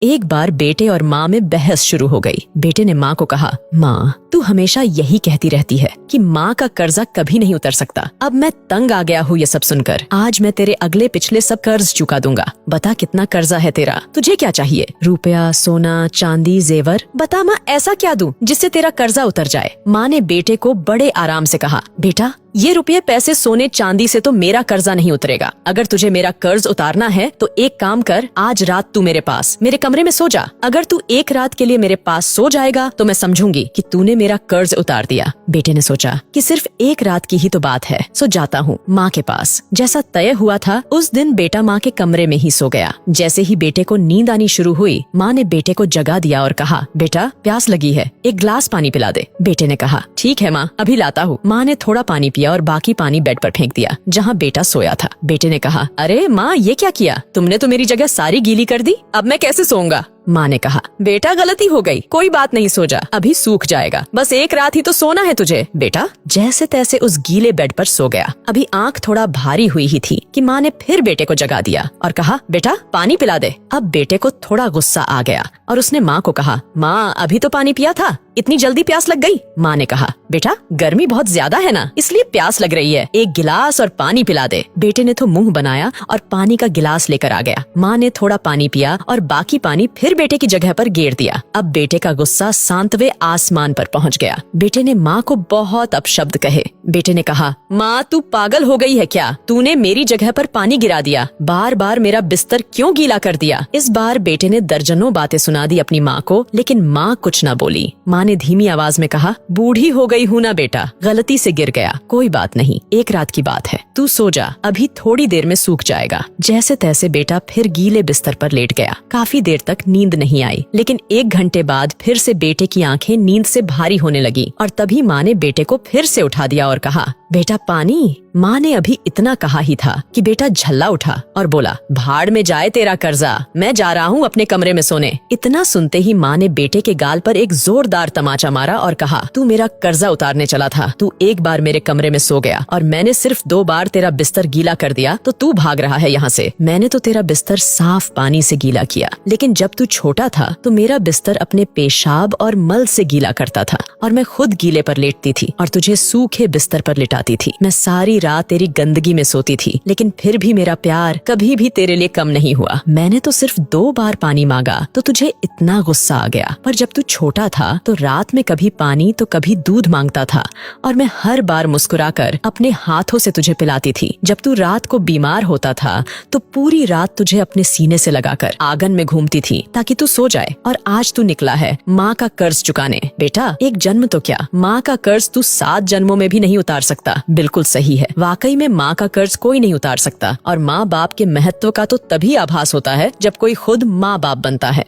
एक बार बेटे और माँ में बहस शुरू हो गई। बेटे ने माँ को कहा, माँ तू हमेशा यही कहती रहती है कि माँ का कर्जा कभी नहीं उतर सकता। अब मैं तंग आ गया हूँ ये सब सुनकर। आज मैं तेरे अगले पिछले सब कर्ज चुका दूंगा। बता कितना कर्जा है तेरा, तुझे क्या चाहिए? रुपया, सोना, चांदी, जेवर? बता माँ ऐसा क्या दूं जिससे तेरा कर्जा उतर जाए? माँ ने बेटे को बड़े आराम से कहा, बेटा ये रुपये, पैसे, सोने, चांदी से तो मेरा कर्जा नहीं उतरेगा। अगर तुझे मेरा कर्ज उतारना है तो एक काम कर, आज रात तू मेरे पास मेरे कमरे में सो जा। अगर तू एक रात के लिए मेरे पास सो जाएगा तो मैं समझूंगी कि तूने मेरा कर्ज उतार दिया। बेटे ने सोचा कि सिर्फ एक रात की ही तो बात है, सो जाता हूँ माँ के पास। जैसा तय हुआ था उस दिन बेटा माँ के कमरे में ही सो गया। जैसे ही बेटे को नींद आनी शुरू हुई, माँ ने बेटे को जगा दिया और कहा, बेटा प्यास लगी है, एक गिलास पानी पिला दे। बेटे ने कहा, ठीक है माँ, अभी लाता हूँ। माँ ने थोड़ा पानी पिया और बाकी पानी बेड पर फेंक दिया जहाँ बेटा सोया था। बेटे ने कहा, अरे माँ ये क्या किया? तुमने तो मेरी जगह सारी गीली कर दी, अब मैं कैसे सोऊंगा? माँ ने कहा, बेटा गलती हो गई, कोई बात नहीं, सो जा, अभी सूख जाएगा, बस एक रात ही तो सोना है तुझे। बेटा जैसे तैसे उस गीले बेड पर सो गया। अभी आंख थोड़ा भारी हुई ही थी कि माँ ने फिर बेटे को जगा दिया और कहा, बेटा पानी पिला दे। अब बेटे को थोड़ा गुस्सा आ गया और उसने माँ को कहा, माँ अभी तो पानी पिया था, इतनी जल्दी प्यास लग गई? माँ ने कहा, बेटा गर्मी बहुत ज्यादा है ना, इसलिए प्यास लग रही है, एक गिलास और पानी पिला दे। बेटे ने तो मुंह बनाया और पानी का गिलास लेकर आ गया। माँ ने थोड़ा पानी पिया और बाकी पानी फिर बेटे की जगह पर गेर दिया। अब बेटे का गुस्सा सांतवे आसमान पर पहुँच गया। बेटे ने माँ को बहुत अपशब्द कहे। बेटे ने कहा, माँ तू पागल हो गई है क्या? तूने मेरी जगह पर पानी गिरा दिया, बार बार मेरा बिस्तर क्यों गीला कर दिया? इस बार बेटे ने दर्जनों बातें सुना दी अपनी माँ को, लेकिन माँ कुछ न बोली। माँ ने धीमी आवाज में कहा, बूढ़ी हो गई हूँ ना बेटा, गलती से गिर गया, कोई बात नहीं, एक रात की बात है, तू सो जा, अभी थोड़ी देर में सूख जाएगा। जैसे तैसे बेटा फिर गीले बिस्तर पर लेट गया। काफी देर तक नींद नहीं आई, लेकिन एक घंटे बाद फिर से बेटे की आंखें नींद से भारी होने लगी और तभी माँ ने बेटे को फिर से उठा दिया और कहा, बेटा पानी। माँ ने अभी इतना कहा ही था कि बेटा झल्ला उठा और बोला, भाड़ में जाए तेरा कर्जा, मैं जा रहा हूँ अपने कमरे में सोने। इतना सुनते ही माँ ने बेटे के गाल पर एक जोरदार तमाचा मारा और कहा, तू मेरा कर्जा उतारने चला था, तू एक बार मेरे कमरे में सो गया और मैंने सिर्फ 2 बार तेरा बिस्तर गीला कर दिया तो तू भाग रहा है यहाँ से। मैंने तो तेरा बिस्तर साफ पानी से गीला किया, लेकिन जब तू छोटा था तो मेरा बिस्तर अपने पेशाब और मल से गीला करता था और मैं खुद गीले पर लेटती थी और तुझे सूखे बिस्तर पर लिटाती थी। मैं सारी रात तेरी गंदगी में सोती थी, लेकिन फिर भी मेरा प्यार कभी भी तेरे लिए कम नहीं हुआ। मैंने तो सिर्फ 2 बार पानी मांगा तो तुझे इतना गुस्सा आ गया, पर जब तू छोटा था तो रात में कभी पानी तो कभी दूध मांगता था और मैं हर बार मुस्कुराकर अपने हाथों से तुझे पिलाती थी। जब तू रात को बीमार होता था तो पूरी रात तुझे अपने सीने से लगाकर आंगन में घूमती थी ताकि तू सो जाए। और आज तू निकला है माँ का कर्ज चुकाने। बेटा एक जन्म तो क्या, माँ का कर्ज तू 7 जन्मों में भी नहीं उतार सकता। बिल्कुल सही है, वाकई में माँ का कर्ज कोई नहीं उतार सकता और माँ बाप के महत्व का तो तभी आभास होता है जब कोई खुद माँ बाप बनता है।